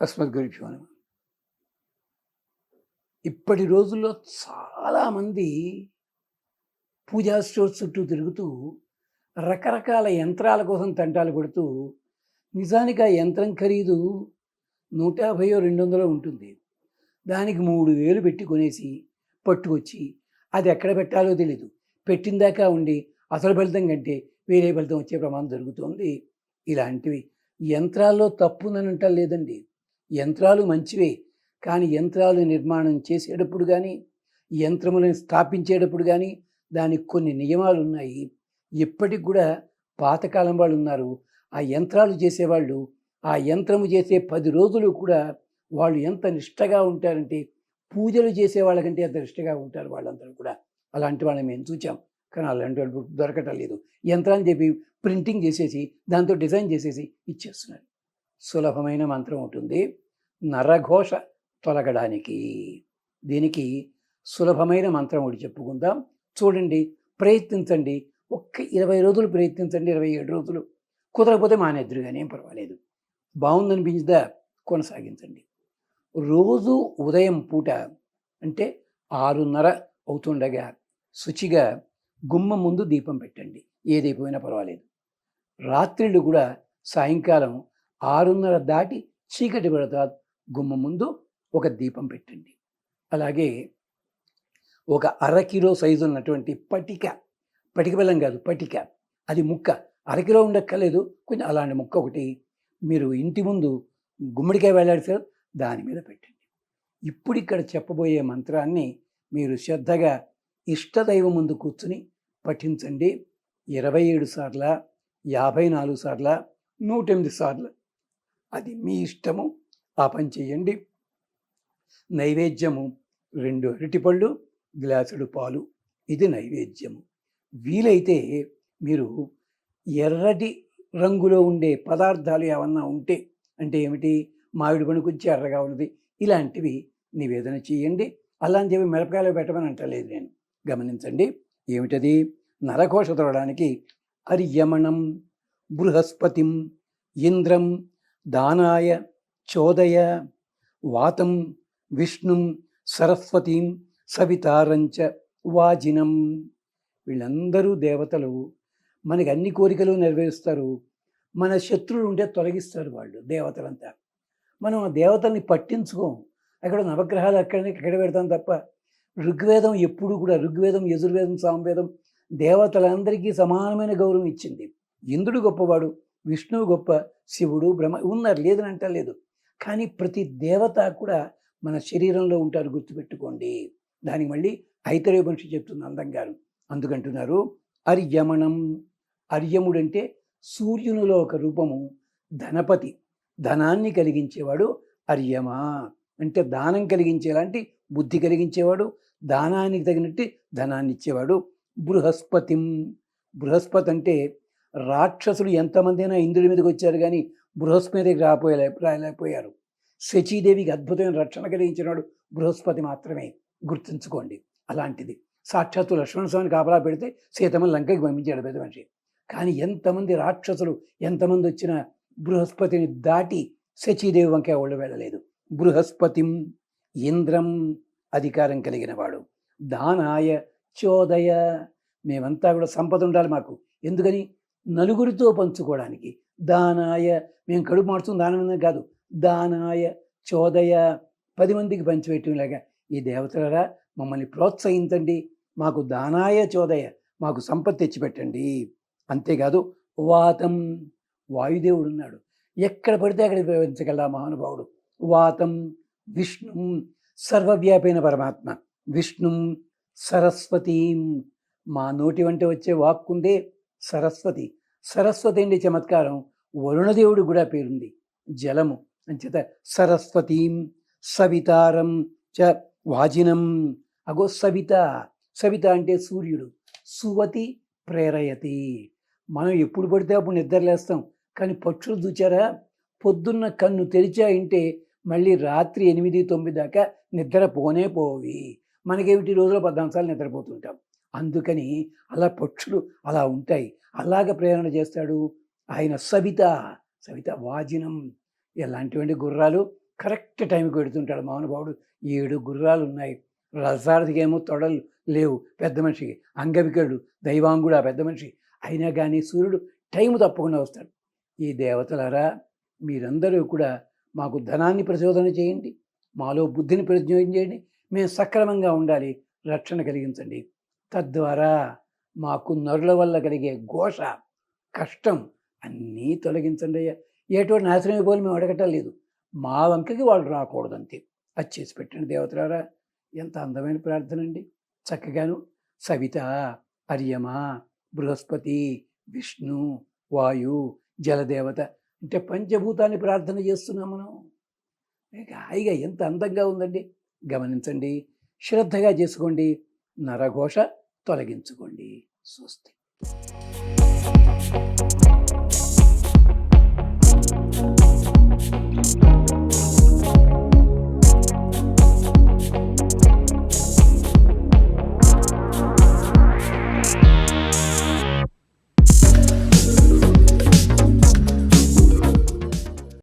అస్మద్గురుభ్యో నమః. ఇప్పటి రోజుల్లో చాలామంది పూజా స్టోర్స్ చుట్టూ తిరుగుతూ రకరకాల యంత్రాల కోసం తంటాలు పడుతూ, నిజానికి ఆ యంత్రం ఖరీదు 150 200 ఉంటుంది. దానికి 3000 పెట్టి కొనేసి పట్టుకొచ్చి అది ఎక్కడ పెట్టాలో తెలీదు. పెట్టిన దాకా ఉండి అసలు ఫలితం కంటే వేరే ఫలితం వచ్చే ప్రమాదం జరుగుతోంది. ఇలాంటివి యంత్రాల్లో తప్పుందని అంటం లేదండి. యంత్రాలు మంచివే. కానీ యంత్రాలు నిర్మాణం చేసేటప్పుడు కానీ, యంత్రములను స్థాపించేటప్పుడు కానీ దానికి కొన్ని నియమాలు ఉన్నాయి. ఇప్పటికి కూడా పాతకాలం వాళ్ళు ఉన్నారు. ఆ యంత్రాలు చేసేవాళ్ళు ఆ యంత్రము చేసే 10 రోజులు కూడా వాళ్ళు ఎంత నిష్టగా ఉంటారంటే, పూజలు చేసే వాళ్ళకంటే అంత నిష్టగా ఉంటారు వాళ్ళందరూ కూడా. అలాంటి వాళ్ళని మేము చూచాం. కానీ అలాంటి వాళ్ళు దొరకటం లేదు. యంత్రాన్ని చెప్పి ప్రింటింగ్ చేసేసి దాంతో డిజైన్ చేసేసి ఇచ్చేస్తున్నారు. సులభమైన మంత్రం ఉంటుంది నరఘోష తొలగడానికి. దీనికి సులభమైన మంత్రం ఒకటి చెప్పుకుందాం. చూడండి, ప్రయత్నించండి. ఒక్క 20 రోజులు ప్రయత్నించండి, 27 రోజులు. కుదరకపోతే మానేద్దరు కానీ ఏం పర్వాలేదు. బాగుందనిపించిందా కొనసాగించండి. రోజు ఉదయం పూట అంటే 6:30 అవుతుండగా శుచిగా గుమ్మం ముందు దీపం పెట్టండి. ఏ దీపమైనా పర్వాలేదు. రాత్రిళ్ళు కూడా సాయంకాలం 6:30 దాటి చీకటి పడతా గుమ్మం ముందు ఒక దీపం పెట్టండి. అలాగే ఒక 1/2 కిలో సైజు ఉన్నటువంటి పటిక బెల్లం కాదు, పటిక, అది ముక్క 1/2 కిలో ఉండక్కర్లేదు, కొంచెం అలాంటి ముక్క ఒకటి మీరు ఇంటి ముందు గుమ్మడికాయ వేలాడతారు దాని మీద పెట్టండి. ఇప్పుడు ఇక్కడ చెప్పబోయే మంత్రాన్ని మీరు శ్రద్ధగా ఇష్టదైవం ముందు కూర్చుని పఠించండి. 27 సార్ల, 54 సార్ల, 108 సార్లు, అది మీ ఇష్టము. ఆ పని చేయండి. నైవేద్యము 2 అరటిపళ్ళు, గ్లాసుడు పాలు, ఇది నైవేద్యము. వీలైతే మీరు ఎర్రటి రంగులో ఉండే పదార్థాలు ఏమన్నా ఉంటే, అంటే ఏమిటి, మామిడి పండు కొంచెం ఎర్రగా ఉన్నది, ఇలాంటివి నివేదన చేయండి. అలాంటివి మిరపకాయలు పెట్టమని అంటలేదు నేను. గమనించండి. ఏమిటది? నరఘోష తొలగడానికి అర్యమణం బృహస్పతిం ఇంద్రం దానాయ చోదయ వాతం విష్ణుం సరస్వతీం సవితారంచ వాజినం. వీళ్ళందరూ దేవతలు. మనకి అన్ని కోరికలు నెరవేరుస్తారు. మన శత్రువులు ఉంటే తొలగిస్తారు వాళ్ళు దేవతలంతా. మనం ఆ దేవతల్ని పట్టించుకోం. అక్కడ నవగ్రహాలు ఎక్కడ పెడతాం తప్ప. ఋగ్వేదం ఎప్పుడు కూడా, ఋగ్వేదం, యజుర్వేదం, సామవేదం దేవతలందరికీ సమానమైన గౌరవం ఇచ్చింది. ఇంద్రుడు గొప్పవాడు, విష్ణువు గొప్ప, శివుడు, బ్రహ్మ ఉన్నారు, లేదని అంటలేదు. కానీ ప్రతి దేవత కూడా మన శరీరంలో ఉంటారు, గుర్తుపెట్టుకోండి. దానికి మళ్ళీ ఐతరేయ మనిషి చెప్తుంది అందంగారు. అందుకంటున్నారు అర్యమణం. అర్యముడంటే సూర్యునిలో ఒక రూపము, ధనపతి, ధనాన్ని కలిగించేవాడు అర్యమా. అంటే దానం కలిగించేలాంటి బుద్ధి కలిగించేవాడు, దానానికి తగినట్టు ధనాన్ని ఇచ్చేవాడు. బృహస్పతిం. బృహస్పతి అంటే రాక్షసులు ఎంతమంది అయినా ఇంద్రుడి మీదకి వచ్చారు కానీ బృహస్పతి మీదకి రాలేకపోయారు. శచీదేవికి అద్భుతమైన రక్షణ కలిగించినాడు బృహస్పతి మాత్రమే, గుర్తుంచుకోండి. అలాంటిది సాక్షాత్తు లక్ష్మణస్వామిని కాపలా పెడితే సీతమ్మని లంకకి పంపించాడు పెద్ద మనిషి. కానీ ఎంతమంది రాక్షసులు ఎంతమంది వచ్చినా బృహస్పతిని దాటి శచీదేవి వంకే ఒళ్ళు వెళ్ళలేదు. బృహస్పతిం ఇంద్రం, అధికారం కలిగిన వాడు. దానాయ చోదయ. మేమంతా కూడా సంపద ఉండాలి మాకు. ఎందుకని? నలుగురితో పంచుకోవడానికి. దానాయ, మేము కడుపు మార్చుకుని దానం కాదు. దానాయ చోదయ, 10 మందికి పంచిపెట్టేలాగా. ఈ దేవతలరా మమ్మల్ని ప్రోత్సహించండి, మాకు దానాయ చోదయ, మాకు సంపత్తి తెచ్చిపెట్టండి. అంతేకాదు వాతం, వాయుదేవుడు ఉన్నాడు. ఎక్కడ పడితే అక్కడ ప్రవేశించగల మహానుభావుడు. వాతం విష్ణుం, సర్వవ్యాపైన పరమాత్మ విష్ణుం సరస్వతీం. మా నోటి వంట వచ్చే వాక్కుందే సరస్వతి. సరస్వతి అంటే చమత్కారం. వరుణదేవుడు కూడా పేరుంది, జలము. అంచేత సరస్వతీం సవితారం చ వాజినం. అగో సవిత. సవిత అంటే సూర్యుడు. సువతి ప్రేరయతి. మనం ఎప్పుడు పడితే అప్పుడు నిద్రలేస్తాం. కానీ పక్షులు చూచారా, పొద్దున్న కన్ను తెరిచాయంటే మళ్ళీ రాత్రి 8, 9 దాకా నిద్ర పోవి. మనకేమిటి, రోజులో 14 సార్లు నిద్రపోతుంటాం. అందుకని అలా పక్షులు అలా ఉంటాయి. అలాగ ప్రేరణ చేస్తాడు ఆయన. సవిత, సవిత వాజినం. ఎలాంటివంటి గుర్రాలు, కరెక్ట్ టైంకి పెడుతుంటాడు మహానుభావుడు. 7 గుర్రాలు ఉన్నాయి. రథసారథికేమో తొడలు లేవు పెద్ద మనిషికి. అంగవికలుడు, దైవాంగుడు ఆ పెద్ద మనిషి. అయినా కానీ సూర్యుడు టైం తప్పకుండా వస్తాడు. ఈ దేవతలారా, మీరందరూ కూడా మాకు ధనాన్ని ప్రచోదన చేయండి, మాలో బుద్ధిని ప్రచోదనం చేయండి, మేము సక్రమంగా ఉండాలి, రక్షణ కలిగించండి. తద్వారా మాకు నరుల వల్ల కలిగే ఘోష, కష్టం అన్నీ తొలగించండి అయ్యా. ఎటువంటి నాశనం అయిపోయి మేము అడగటం లేదు, మా వంకకి వాళ్ళు రాకూడదు అంతే. అది చేసి పెట్టండి దేవతలారా. ఎంత అందమైన ప్రార్థన అండి. చక్కగాను సవిత, అర్యమ, బృహస్పతి, విష్ణు, వాయు, జలదేవత అంటే పంచభూతాన్ని ప్రార్థన చేస్తున్నాం మనం. హాయిగా ఎంత అందంగా ఉందండి. గమనించండి, శ్రద్ధగా చేసుకోండి, నరఘోష తొలగించుకోండి. స్వస్తి.